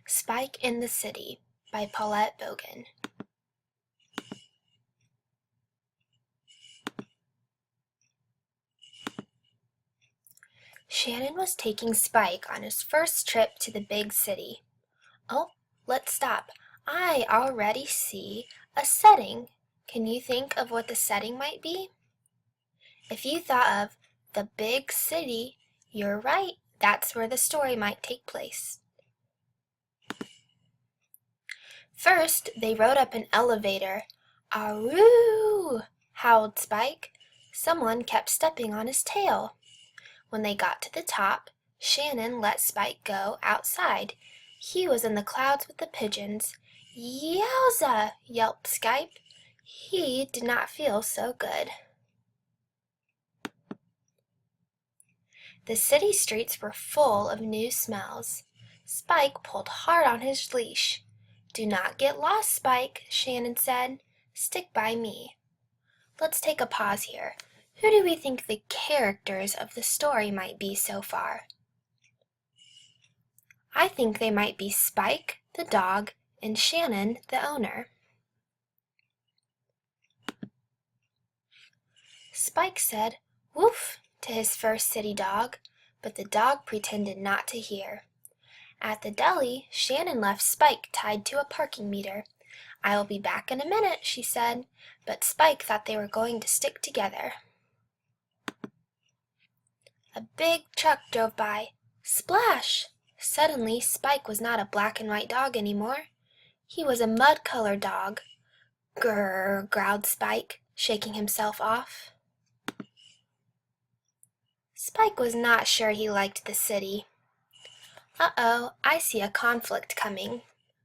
Spike in the City by Paulette Bogan. Shannon was taking Spike on his first trip to the big city. Oh, let's stop. I already see a setting. Can you think of what the setting might be? If you thought of the big city, you're right. That's where the story might take place. First, they rode up an elevator. "Aroo!" howled Spike. Someone kept stepping on his tail. When they got to the top, Shannon let Spike go outside. He was in the clouds with the pigeons. "Yowza!" yelped Spike. He did not feel so good. The city streets were full of new smells. Spike pulled hard on his leash. "Do not get lost, Spike," Shannon said. "Stick by me." Let's take a pause here. Who do we think the characters of the story might be so far? I think they might be Spike, the dog, and Shannon, the owner. Spike said, "Woof," to his first city dog, but the dog pretended not to hear. At the deli, Shannon left Spike tied to a parking meter. "I will be back in a minute," she said, but Spike thought they were going to stick together. A big truck drove by. Splash! Suddenly, Spike was not a black and white dog anymore. He was a mud-colored dog. "Grrr," growled Spike, shaking himself off. Spike was not sure he liked the city. Uh-oh, I see a conflict coming.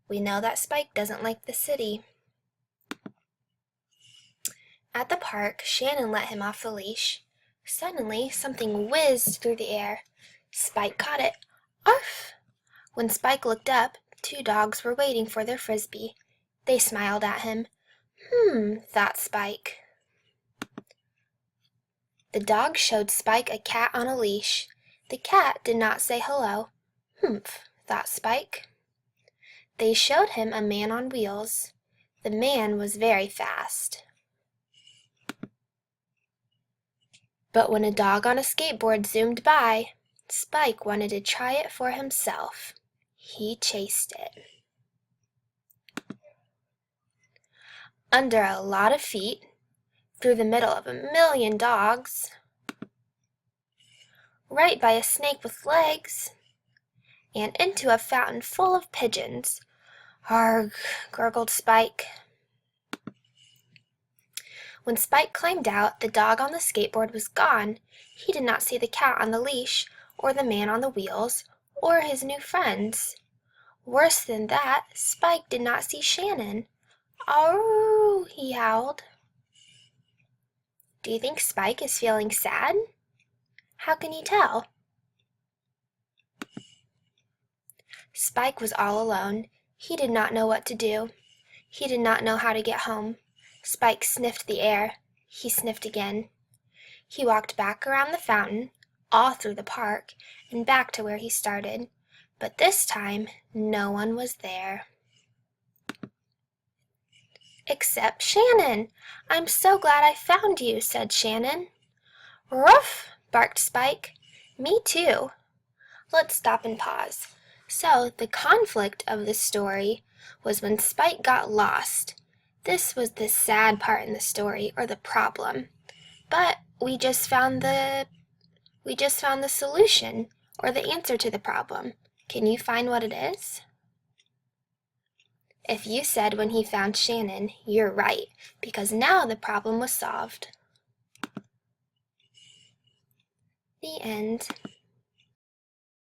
We know that Spike doesn't like the city. At the park, Shannon let him off the leash. Suddenly, something whizzed through the air. Spike caught it. "Arf!" When Spike looked up, two dogs were waiting for their frisbee. They smiled at him. Thought Spike. The dog showed Spike a cat on a leash. The cat did not say hello. Thought Spike. They showed him a man on wheels. The man was very fast. But when a dog on a skateboard zoomed by, Spike wanted to try it for himself. He chased it. Under a lot of feet, through the middle of 1,000,000 dogs, right by a snake with legs, and into a fountain full of pigeons. "Arg," gurgled Spike. When Spike climbed out, the dog on the skateboard was gone. He did not see the cat on the leash, or the man on the wheels, or his new friends. Worse than that, Spike did not see Shannon. "Aroo!" he howled. Do you think Spike is feeling sad? How can you tell? Spike was all alone. He did not know what to do. He did not know how to get home. Spike sniffed the air. He sniffed again. He walked back around the fountain, all through the park, and back to where he started. But this time, no one was there. "Except Shannon. I'm so glad I found you," said Shannon. "Ruff!" barked Spike. "Me too." Let's stop and pause. So, the conflict of the story was when Spike got lost. This was the sad part in the story, or the problem. But we just found the solution, or the answer to the problem. Can you find what it is? If you said when he found Shannon, you're right, because now the problem was solved. The end.